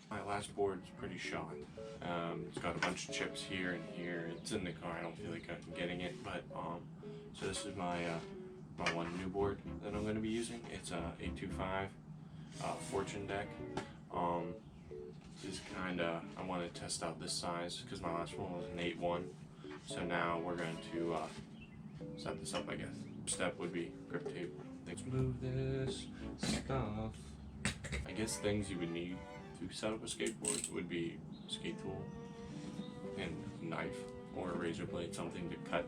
My last board's pretty shot. It's got a bunch of chips here and here. It's in the car. I don't feel like I'm getting it, but so this is my my one new board that I'm going to be using. It's a 825 Fortune deck. This is kind of, I want to test out this size because my last one was an 8-1. So now we're going to set this up, I guess. Step would be grip tape. Let's move this stuff. I guess things you would need to set up a skateboard would be a skate tool and a knife or a razor blade, something to cut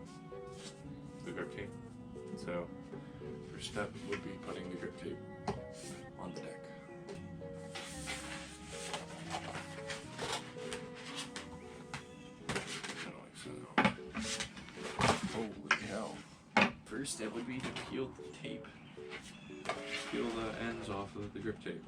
the grip tape. So first step would be putting the grip tape on the deck. Holy hell. First step would be to peel the tape. Peel the ends off of the grip tape.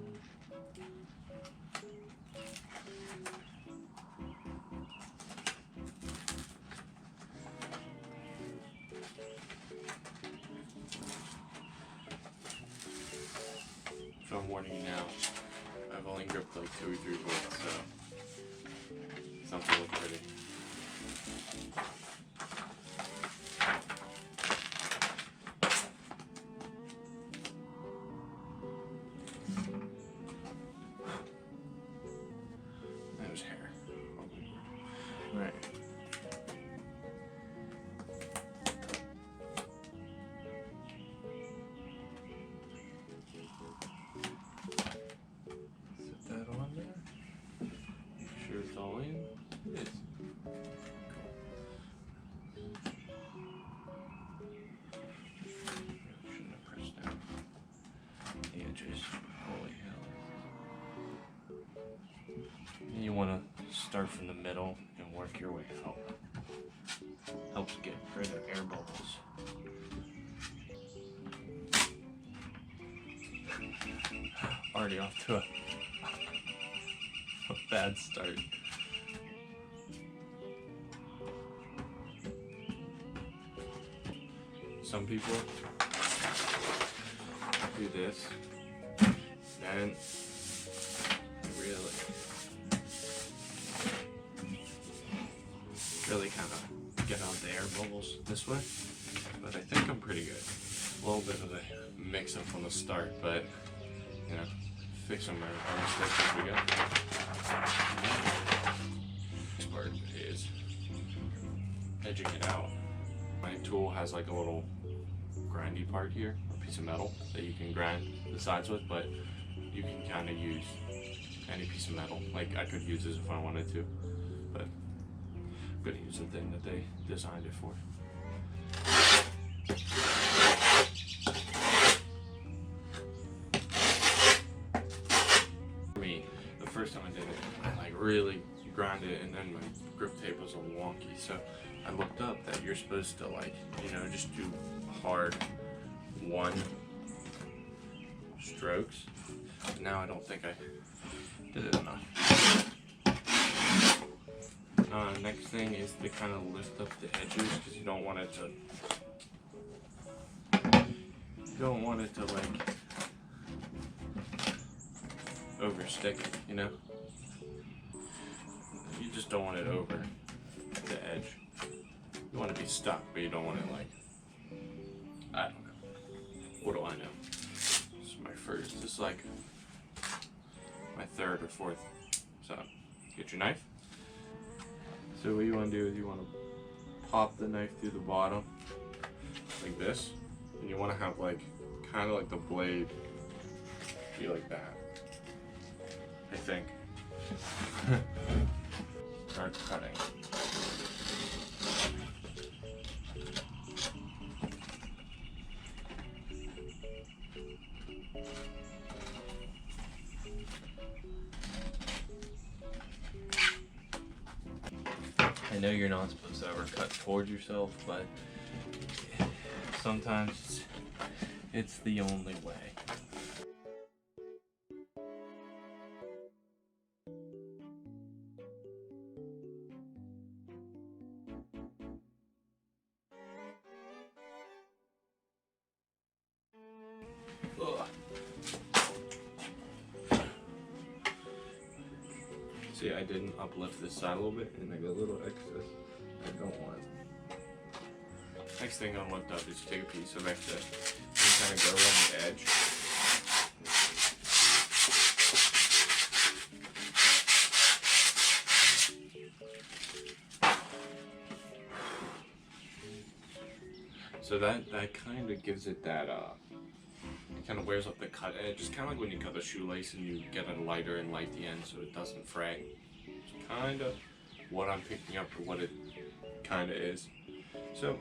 So I'm warning you now, I've only gripped like 2 or 3 boards, so something look pretty. There's hair. Right. Set that on there. Make sure it's all in. It is. Shouldn't have pressed down the edges. Holy hell. And you want to start from the middle and work your way out. Helps get rid of air bubbles. Already off to a bad start. Some people do this, then really kind of get out the air bubbles this way, but I think I'm pretty good. A little bit of a mix up on the start, but you know, fixing our mistakes as we go. This part is edging it out. My tool has like a little grindy part here, a piece of metal that you can grind the sides with, but you can kind of use any piece of metal. Like I could use this if I wanted to, but I'm gonna use the thing that they designed it for. For me, the first time I did it, I like really grinded it, and then my grip tape was a wonky. So I looked up that you're supposed to like, you know, just do hard 1 strokes. Now I don't think I did it enough. Next thing is to kind of lift up the edges because you don't want it to like overstick it, you know? You just don't want it over the edge. You want to be stuck, but you don't want it like, I don't know. What do I know? This is my first, this is like my 3rd or 4th. So, get your knife. So what you want to do is you want to pop the knife through the bottom like this, and you want to have like kind of like the blade be like that, I think. Start cutting. I know you're not supposed to ever cut towards yourself, but sometimes it's the only way. Ugh. See, I didn't uplift this side a little bit, and I got a little excess I don't want. Next thing I want up is take a piece of excess and kind of go around the edge. So that kind of gives it that, it kind of wears up the cut edge. It's kind of like when you cut a shoelace and you get a lighter and light the end so it doesn't frag. It's kind of what I'm picking up for what it kind of is. So,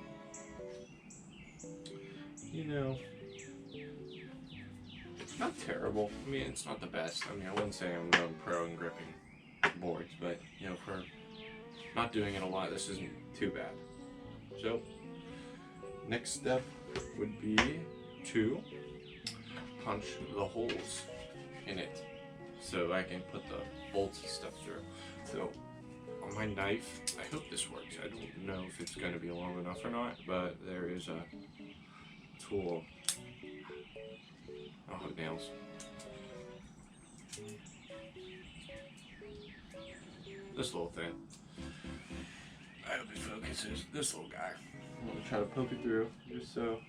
you know, it's not terrible. I mean, it's not the best. I mean, I wouldn't say I'm no pro in gripping boards, but, you know, for not doing it a lot, this isn't too bad. So, next step would be to punch the holes in it so I can put the bolts and stuff through. So on my knife, I hope this works. I don't know if it's going to be long enough or not, but there is a tool. I'll have nails. This little thing. I hope it focuses. This little guy. I'm going to try to poke it through just so.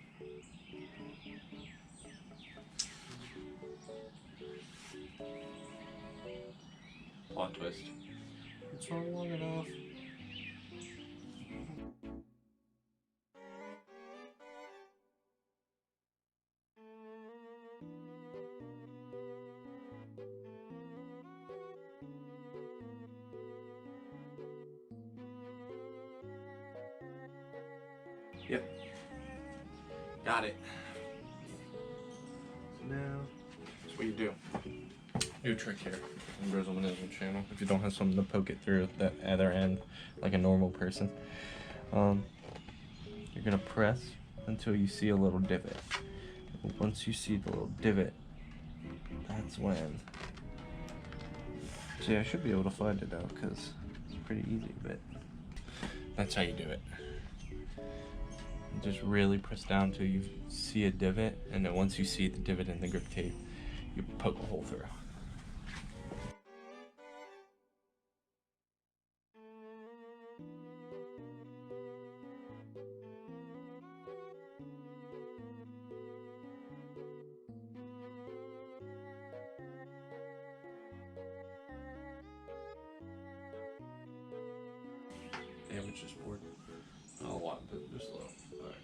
Plot twist. It's not long enough. Yep. Got it. So now, that's what you do. New trick here on Grizzle Management channel. If you don't have something to poke it through the other end like a normal person, you're gonna press until you see a little divot. Once you see the little divot, that's when. See, I should be able to find it now because it's pretty easy, but that's how you do it. You just really press down till you see a divot, and then once you see the divot in the grip tape, you poke a hole through. Damage this board. Not a lot, but just a little. Alright.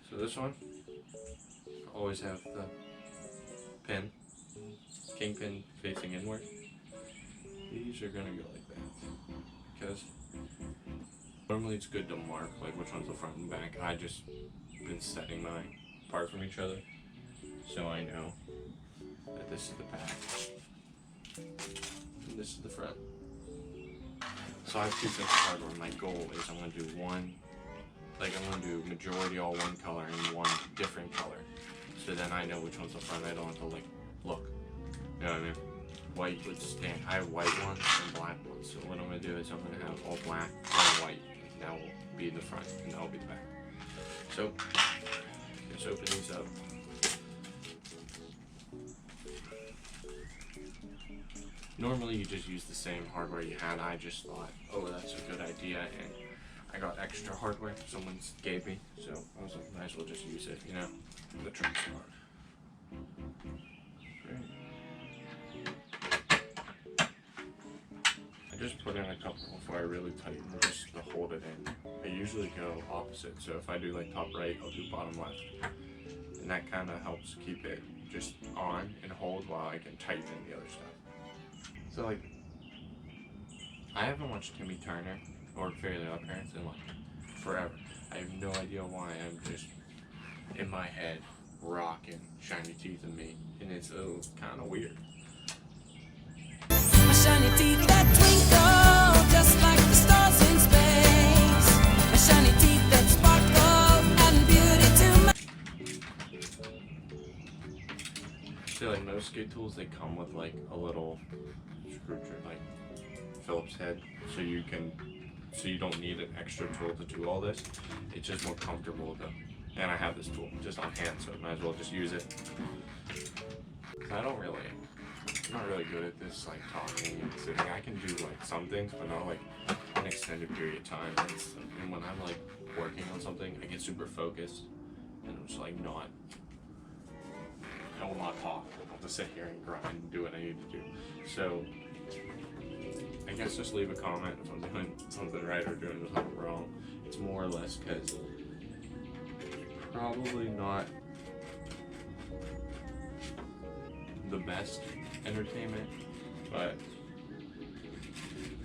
So this one, always have the pin, kingpin facing inward. These are gonna go like that. Because normally it's good to mark like which one's the front and back. I just been setting mine apart from each other. So I know that this is the back. And this is the front. So I have two sets of hardware. My goal is I'm going to do one, like I'm going to do majority all one color and one different color. So then I know which one's the front. I don't have to like look. You know what I mean? White would stand. I have white ones and black ones. So what I'm going to do is I'm going to have all black and white. And that will be the front and that will be the back. So let's open these up. Normally you just use the same hardware you had. I just thought, oh, that's a good idea, and I got extra hardware someone gave me, so I was like, might as well just use it, you know, the trick's hard. Great. I just put in a couple before I really tighten, just to hold it in. I usually go opposite, so if I do like top right, I'll do bottom left. And that kind of helps keep it just on and hold while I can tighten the other stuff. So like, I haven't watched Timmy Turner or Fairly Odd Parents in like forever. I have no idea why I'm just in my head rocking Shiny Teeth and Me, and it's kind of weird. My shiny teeth that twinkle just like the stars in space. My shiny teeth that sparkle and beauty to my. So like most skate tools, they come with like a little screwdriver, like Phillips head, so you don't need an extra tool to do all this. It's just more comfortable though. And I have this tool just on hand, so I might as well just use it. I don't really I'm not really good at this, like talking and sitting. I can do like some things, but not like an extended period of time. And when I'm like working on something, I get super focused, and I'm just like not. I will not talk. I'll just sit here and grind and do what I need to do. So I guess just leave a comment if I'm doing something right or doing something wrong. It's more or less because probably not the best entertainment, but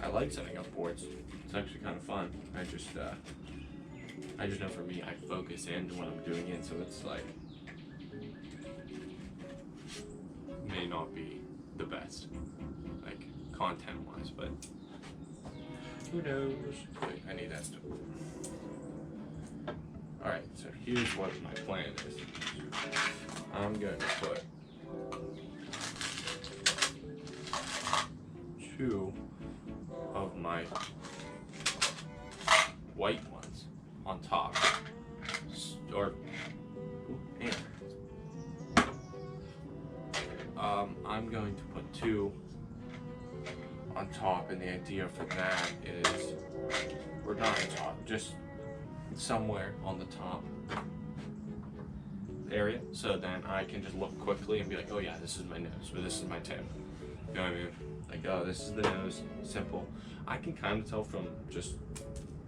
I like setting up boards. It's actually kind of fun. I just know for me, I focus in when I'm doing it, so it's like may not be the best, like content-wise, but who knows? Wait, I need that stuff. All right, so here's what my plan is. I'm going to put 2 of my white ones on top, or I'm going to put 2 on top, and the idea for that is, or not on top, just somewhere on the top area, so then I can just look quickly and be like, oh yeah, this is my nose, or this is my tail. You know what I mean? Like, oh, this is the nose, simple. I can kind of tell from just,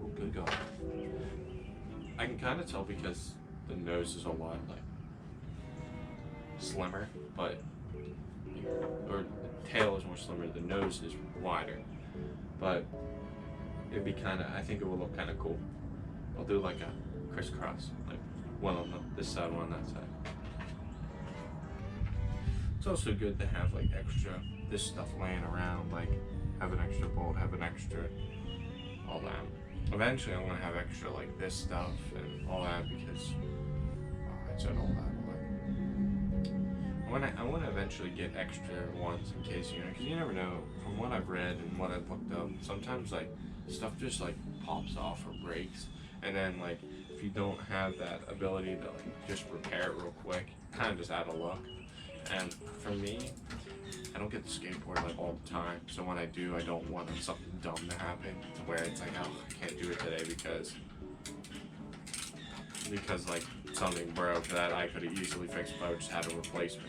oh good God. I can kind of tell because the nose is a lot like slimmer, but, or the tail is more slimmer, the nose is wider, but it'd be kind of, I think it will look kind of cool. I'll do like a crisscross, like one on this side, one on that side. It's also good to have like extra, this stuff laying around, like have an extra bolt, have an extra, all that. Eventually I'm gonna have extra like this stuff and all that because, I said all that. I want to eventually get extra ones in case, you know, because you never know. From what I've read and what I've looked up, sometimes like stuff just like pops off or breaks, and then like if you don't have that ability to like just repair it real quick, kind of just out of luck. And for me, I don't get the skateboard like all the time, so when I do, I don't want something dumb to happen to where it's like, oh, I can't do it today because like something broke that I could have easily fixed if I just had a replacement.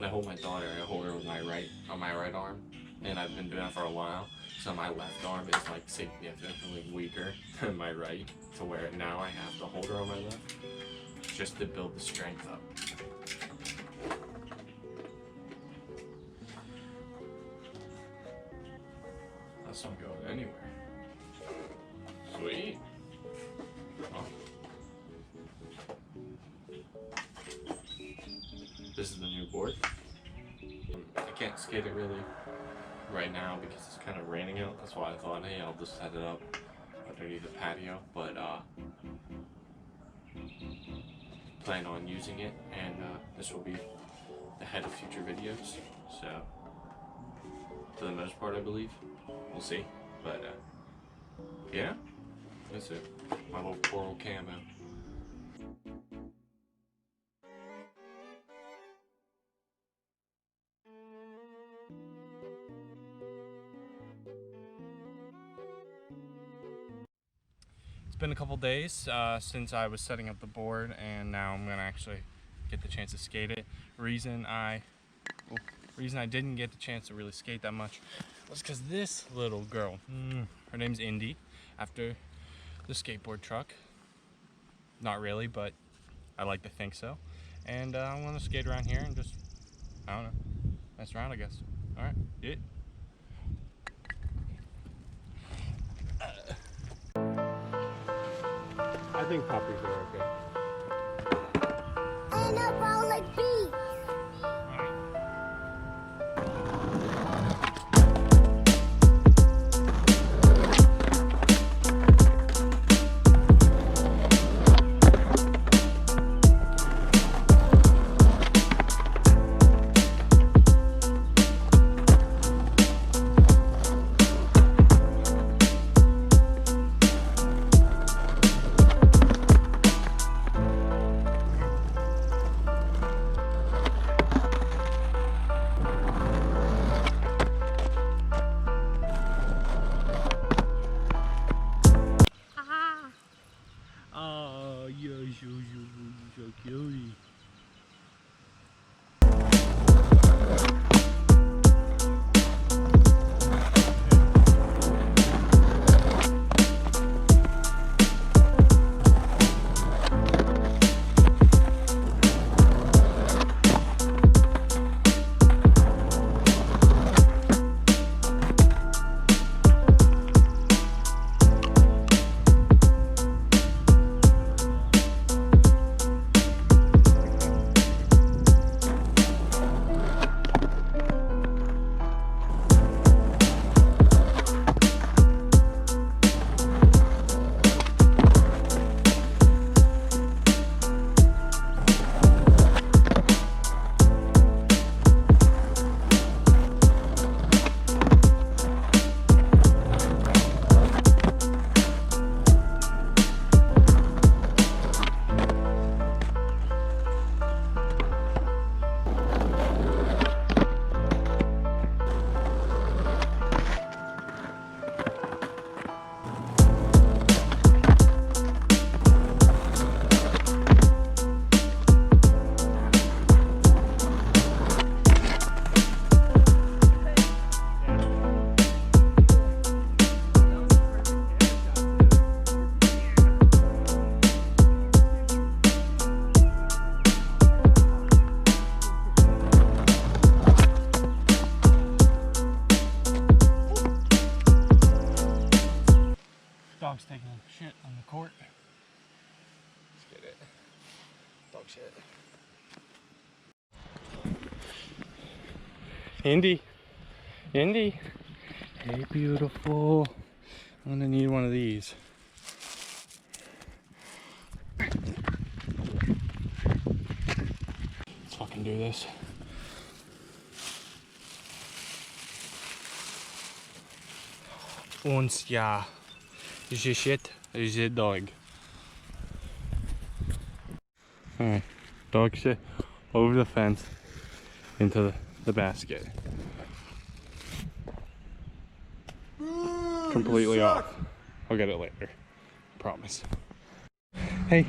I hold my daughter, I hold her with my right arm, and I've been doing that for a while, so my left arm is like significantly weaker than my right, to where now I have to hold her on my left, just to build the strength up. That's not going anywhere. Sweet. Oh. This is the new board. I can't skate it really right now because it's kind of raining out. That's why I thought, hey, I'll just set it up underneath the patio. But plan on using it, and this will be the head of future videos. So for the most part, I believe. We'll see. But yeah, that's it. My little coral camo. It's been a couple days since I was setting up the board, and now I'm gonna actually get the chance to skate it. Reason I didn't get the chance to really skate that much was because this little girl, her name's Indy, after the skateboard truck. Not really, but I like to think so. And I want to skate around here and just, I don't know, mess around, I guess. All right, yeah. I think puppies are okay. And a ball like bees. booty. Dog's taking a shit on the court. Let's get it. Dog shit. Indy. Indy. Hey, beautiful. I'm gonna need one of these. Let's fucking do this. Und ja. The shit is a dog. Alright, dog shit over the fence into the basket. Completely off. I'll get it later. Promise. Hey,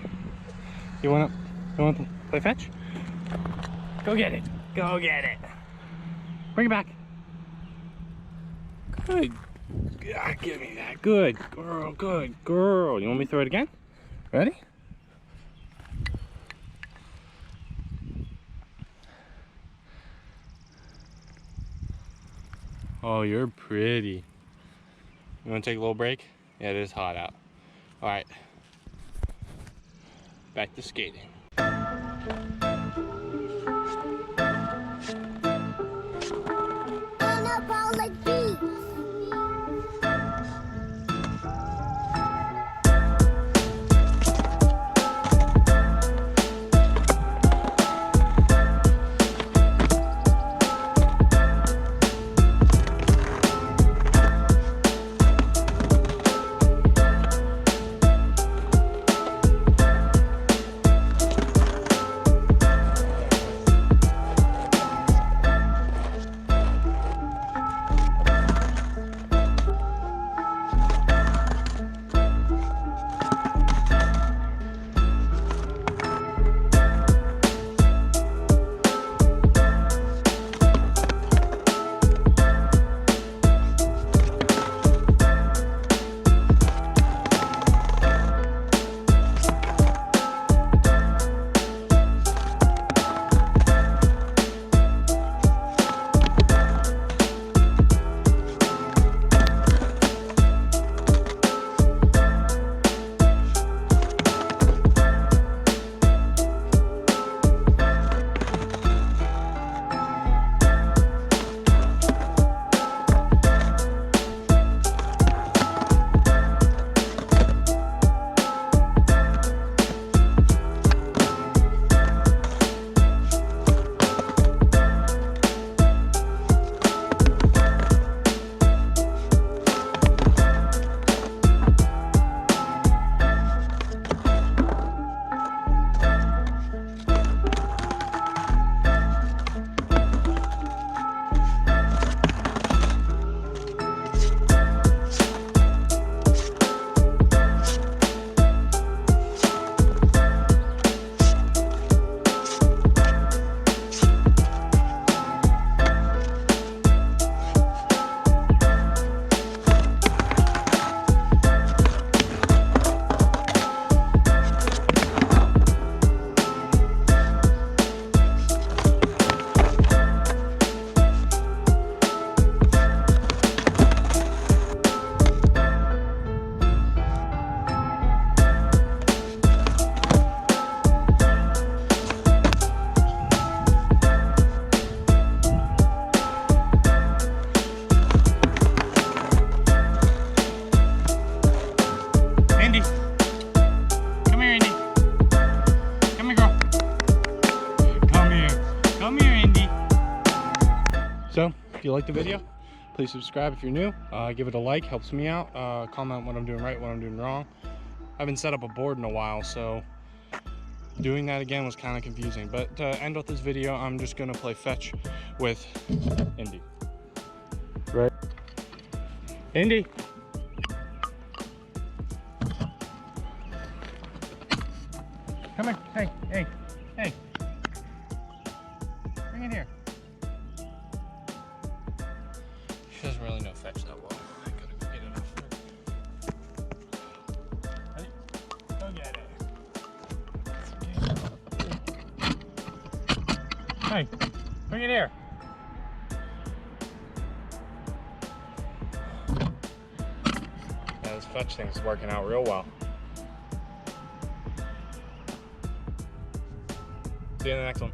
you want to play fetch? Go get it. Go get it. Bring it back. Good. Yeah, give me that. Good girl, good girl. You want me to throw it again? Ready? Oh, you're pretty. You want to take a little break? Yeah, it is hot out. All right. Back to skating. Anabolic beats. So if you like the video, please subscribe if you're new. Give it a like, helps me out. Comment what I'm doing right, what I'm doing wrong. I haven't set up a board in a while, so doing that again was kind of confusing. But to end off this video, I'm just gonna play fetch with Indy. Right. Indy. Come here. Hey, hey, hey. Bring it here. She doesn't really know fetch that well. I gotta go get it off her. Ready? Go get it. Hey, bring it here. Yeah, this fetch thing's working out real well. See you in the next one.